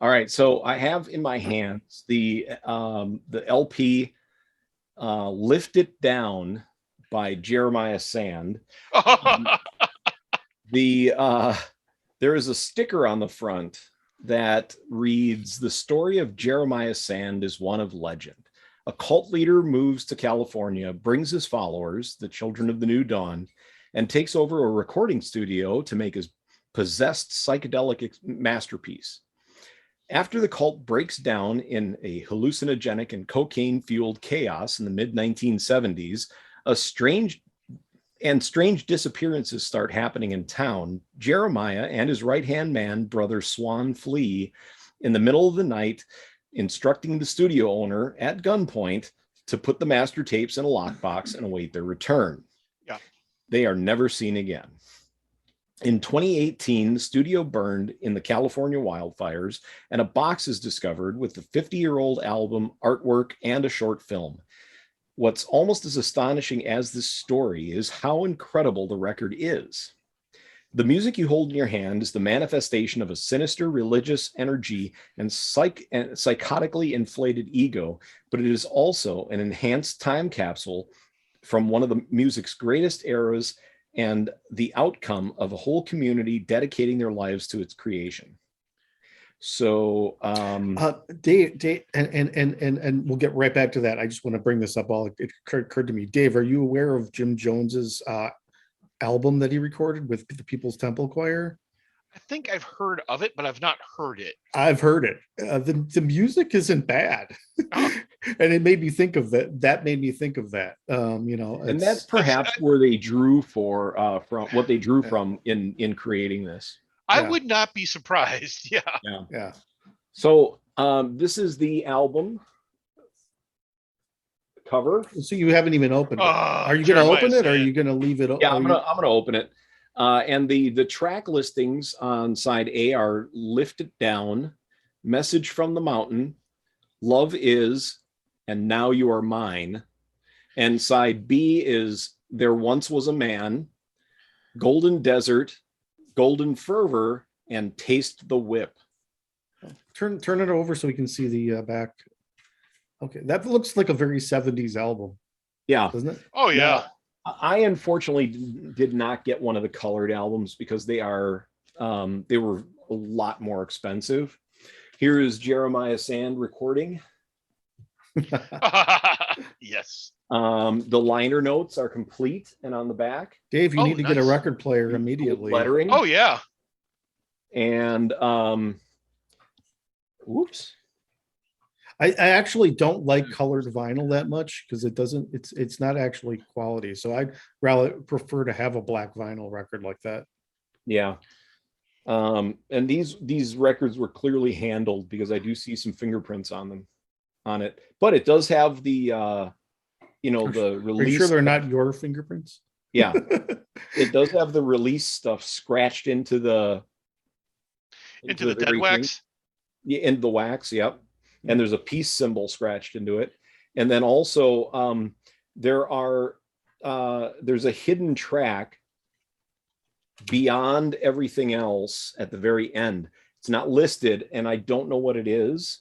All right, so I have in my hands the LP "Lift It Down" by Jeremiah Sand. Um, the There is a sticker on the front that reads, "The story of Jeremiah Sand is one of legend. A cult leader moves to California, brings his followers, the children of the new dawn, and takes over a recording studio to make his possessed psychedelic masterpiece. After the cult breaks down in a hallucinogenic and cocaine-fueled chaos in the mid-1970s, a strange disappearances start happening in town. Jeremiah and his right-hand man, brother Swan, flee in the middle of the night, instructing the studio owner at gunpoint to put the master tapes in a lockbox and await their return. Yeah. They are never seen again. In 2018, the studio burned in the California wildfires, and a box is discovered with the 50-year-old album, artwork, and a short film. What's almost as astonishing as this story is how incredible the record is. The music you hold in your hand is the manifestation of a sinister religious energy and psychotically inflated ego, but it is also an enhanced time capsule from one of the music's greatest eras and the outcome of a whole community dedicating their lives to its creation. So, Dave, and we'll get right back to that. I just want to bring this up. It occurred to me, Dave, are you aware of Jim Jones's album that he recorded with the People's Temple Choir? I think I've heard of it, but I've not heard it. I've heard it. The music isn't bad, and it made me think of that. That made me think of that. And that's perhaps where they drew from what they drew from in creating this. I would not be surprised. Yeah. So this is the album cover. So you haven't even opened it. Are you going to open it, or are you going to leave it? Yeah, I'm gonna open it. And the track listings on side A are "Lift It Down," "Message from the Mountain," "Love Is," and "Now You Are Mine." And side B is "There Once Was a Man," "Golden Desert," "Golden Fervor," and "Taste the Whip." Turn it over so we can see the back. Okay, that looks like a very 70s album. Yeah, doesn't it? Oh yeah. Now, I unfortunately did not get one of the colored albums because they were a lot more expensive. Here is Jeremiah Sand recording. Yes. The liner notes are complete and on the back. Dave, you need to get a record player immediately. Lettering. Oh yeah. And oops. I actually don't like colored vinyl that much because it's not actually quality. So I'd rather prefer to have a black vinyl record like that. Yeah. And these records were clearly handled because I do see some fingerprints on it. But it does have the the release. Are you sure they're not your fingerprints? Yeah. It does have the release stuff scratched into the dead wax. Yeah, into the wax, yep. And there's a peace symbol scratched into it. And then also there's a hidden track beyond everything else at the very end. It's not listed, and I don't know what it is.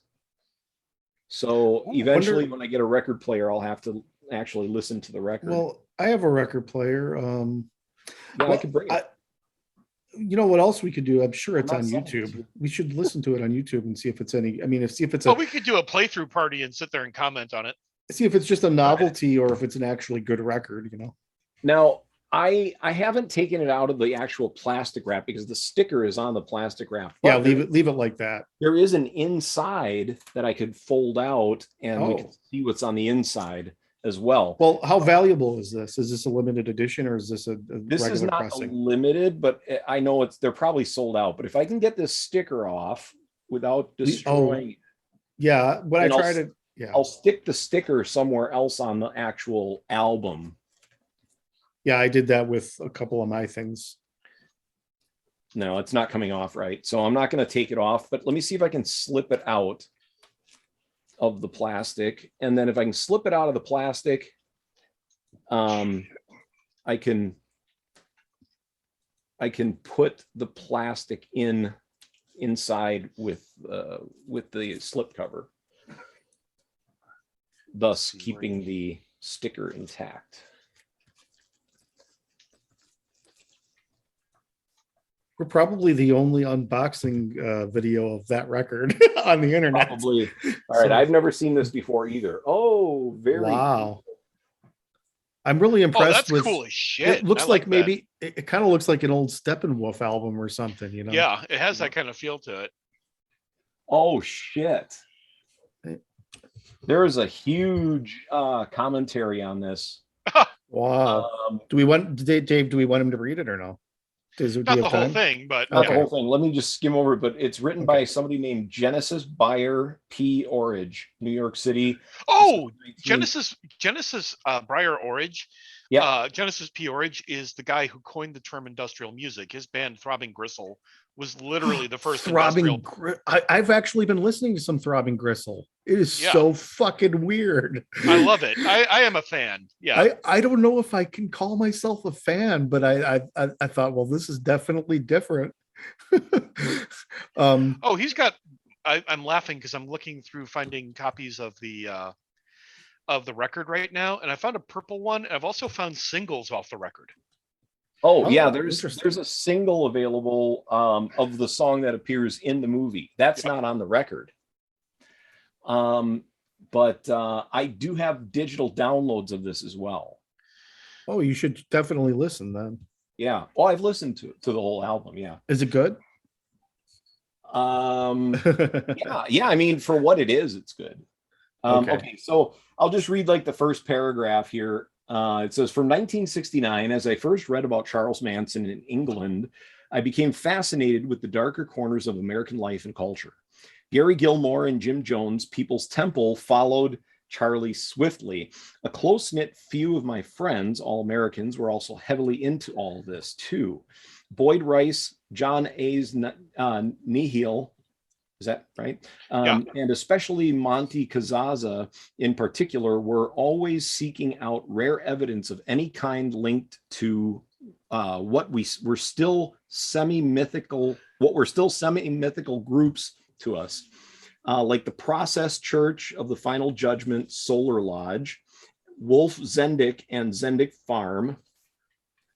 So eventually, when I get a record player, I'll have to actually listen to the record. Well, I have a record player. I could bring it. You know what else we could do? I'm sure it's on YouTube. We should listen to it on YouTube and see if it's any. I mean, see if it's. Well, we could do a playthrough party and sit there and comment on it. See if it's just a novelty or if it's an actually good record. Now, I haven't taken it out of the actual plastic wrap because the sticker is on the plastic wrap. Yeah, leave it like that. There is an inside that I could fold out and we can see what's on the inside as well. Well, how valuable is this? Is this a limited edition or is this a this regular is not pressing? limited, but I know they're probably sold out. But if I can get this sticker off without destroying, yeah. When I tried it, I'll stick the sticker somewhere else on the actual album. Yeah, I did that with a couple of my things. No, it's not coming off right, so I'm not going to take it off. But let me see if I can slip it out of the plastic, and then if I can slip it out of the plastic, I can put the plastic in inside with the slipcover, thus keeping the sticker intact. We're probably the only unboxing video of that record on the internet. Probably. All right, I've never seen this before either. Oh, very wow. I'm really impressed that's with cool as shit. It looks I like that. maybe it kind of looks like an old Steppenwolf album or something, you know? Yeah, it has that kind of feel to it. Oh shit. There is a huge commentary on this. Wow. Do we want Dave? Do we want him to read it or no? Not the whole thing, but not the whole thing. Let me just skim over it. But it's written by somebody named Genesis Buyer P. Orridge, New York City. Oh, Genesis Breyer Orridge. Yeah. Genesis P. Orridge is the guy who coined the term industrial music. His band Throbbing Gristle was literally the first industrial. I've actually been listening to some Throbbing Gristle. It is so fucking weird. I love it. I am a fan. Yeah. I don't know if I can call myself a fan, but I thought, well, this is definitely different. Oh, he's got. I'm laughing because I'm looking through finding copies of the record right now, and I found a purple one. And I've also found singles off the record. Oh yeah, there's a single available of the song that appears in the movie. That's not on the record. But I do have digital downloads of this as well. Oh, you should definitely listen then. Yeah. Oh, I've listened to the whole album. Yeah. Is it good? Yeah. I mean, for what it is, it's good. Okay, so I'll just read like the first paragraph here. It says, from 1969, as I first read about Charles Manson in England, I became fascinated with the darker corners of American life and culture. Gary Gilmore and Jim Jones' People's Temple followed Charlie swiftly. A close-knit few of my friends, all Americans, were also heavily into all this too. Boyd Rice, John A's Nihil, is that right? And especially Monty Kazaza in particular were always seeking out rare evidence of any kind linked to what were still semi-mythical groups to us, like the Process Church of the Final Judgment Solar Lodge, Wolf Zendik and Zendik Farm,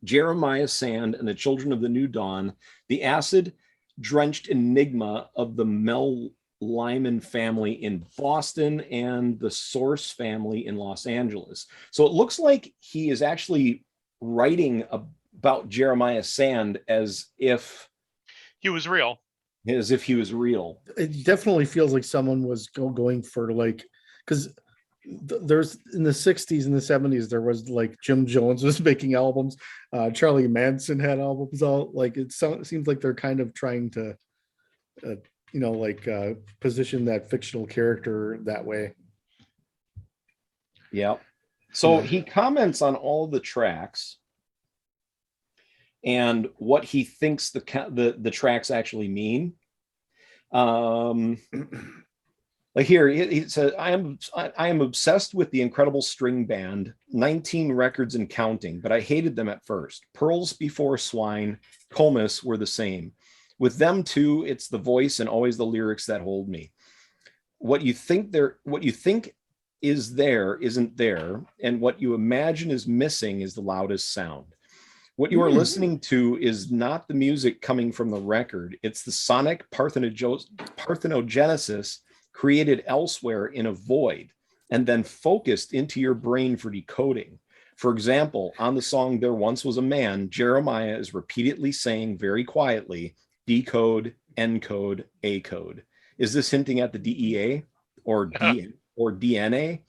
Jeremiah Sand and the Children of the New Dawn, the acid-drenched enigma of the Mel Lyman family in Boston, and the Source family in Los Angeles. So it looks like he is actually writing about Jeremiah Sand as if he was real. It definitely feels like someone was going for like, because there's in the 60s and the 70s there was like Jim Jones was making albums, Charlie Manson had albums out. Like it seems like they're kind of trying to position that fictional character that way. Yeah. So he comments on all the tracks and what he thinks the tracks actually mean. Like here, he says, I am obsessed with the Incredible String Band, 19 records and counting, but I hated them at first. Pearls Before Swine, Comus were the same. With them too, it's the voice and always the lyrics that hold me. What you think is there isn't there, and what you imagine is missing is the loudest sound. What you are listening to is not the music coming from the record. It's the sonic parthenogenesis created elsewhere in a void and then focused into your brain for decoding. For example, on the song There Once Was a Man, Jeremiah is repeatedly saying very quietly, decode, encode, A code. Is this hinting at the DEA or DNA?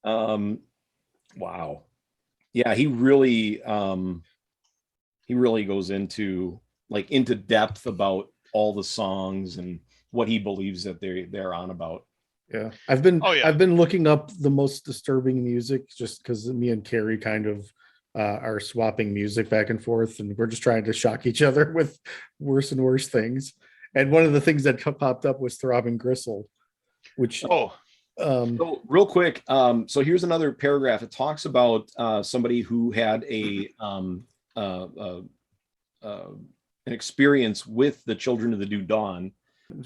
Wow. Yeah, he really goes into depth about all the songs and what he believes that they're on about. Yeah, I've been looking up the most disturbing music just because me and Carrie kind of are swapping music back and forth, and we're just trying to shock each other with worse and worse things. And one of the things that popped up was Throbbing Gristle, which so real quick, so here's another paragraph. It talks about somebody who had a an experience with the Children of the New Dawn.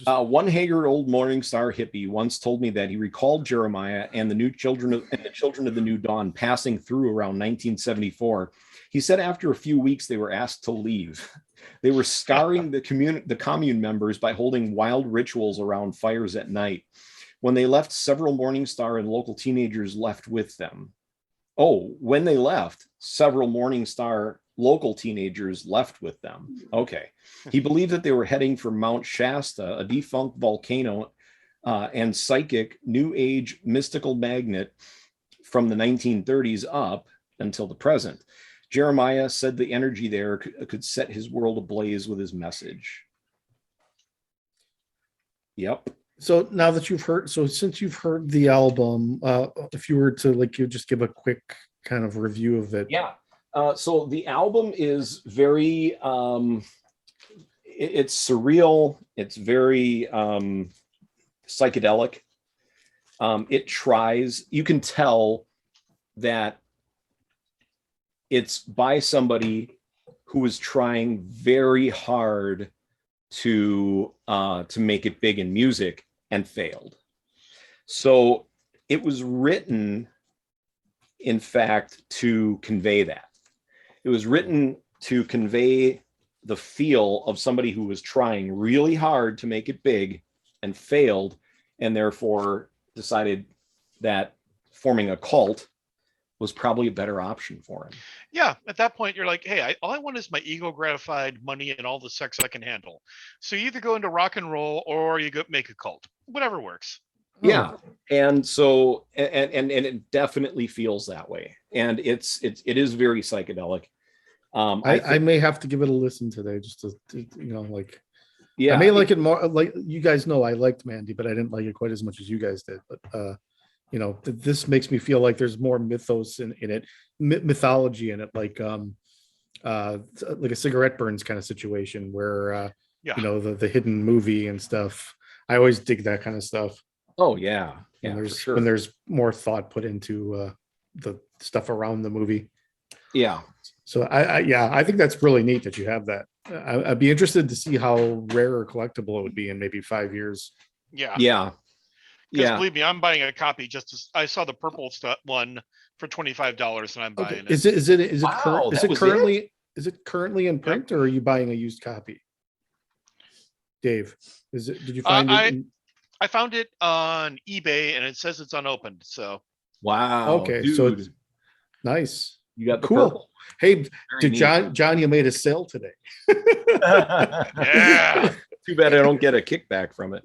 One haggard old Morning Star hippie once told me that he recalled Jeremiah and the Children of the New Dawn passing through around 1974. He said after a few weeks they were asked to leave. They were scarring the commune members by holding wild rituals around fires at night. When they left, several Morning Star and local teenagers left with them. Oh, when they left, several Morning Star local teenagers left with them. Okay. He believed that they were heading for Mount Shasta, a defunct volcano and psychic New Age mystical magnet from the 1930s up until the present. Jeremiah said the energy there could set his world ablaze with his message. Yep. So now that you've heard, so since you've heard the album, if you were to like, you just give a quick kind of review of it. Yeah. So the album is very, it's surreal. It's very psychedelic. It tries, you can tell that it's by somebody who is trying very hard to make it big in music and failed. So it was written, in fact, to convey that. It was written to convey the feel of somebody who was trying really hard to make it big and failed, and therefore decided that forming a cult was probably a better option for him. Yeah, at that point, you're like, hey, all I want is my ego gratified money and all the sex I can handle. So you either go into rock and roll or you go make a cult, whatever works. Yeah. And so, and it definitely feels that way. And it is very psychedelic. I may have to give it a listen today, just to you know, like, yeah, I may like it more. Like, you guys know, I liked Mandy, but I didn't like it quite as much as you guys did. But you know, this makes me feel like there's more mythos in it, mythology in it, like a cigarette burns kind of situation where Yeah. you know, the hidden movie and stuff. I always dig that kind of stuff. Oh yeah. Yeah, when for sure. when there's more thought put into the stuff around the movie. Yeah. So I think that's really neat that you have that. I'd be interested to see how rare or collectible it would be in maybe 5 years. Yeah. Yeah. Because believe me, I'm buying a copy. I saw the purple one for $25, and I'm buying it. Is it Wow, is it currently in print, or are you buying a used copy? Dave, did you find it? I found it on eBay, and it says it's unopened. So wow. Okay, dude. so it's nice. You got the Cool. purple. Hey, Very John, you made a sale today. yeah. Too bad I don't get a kickback from it.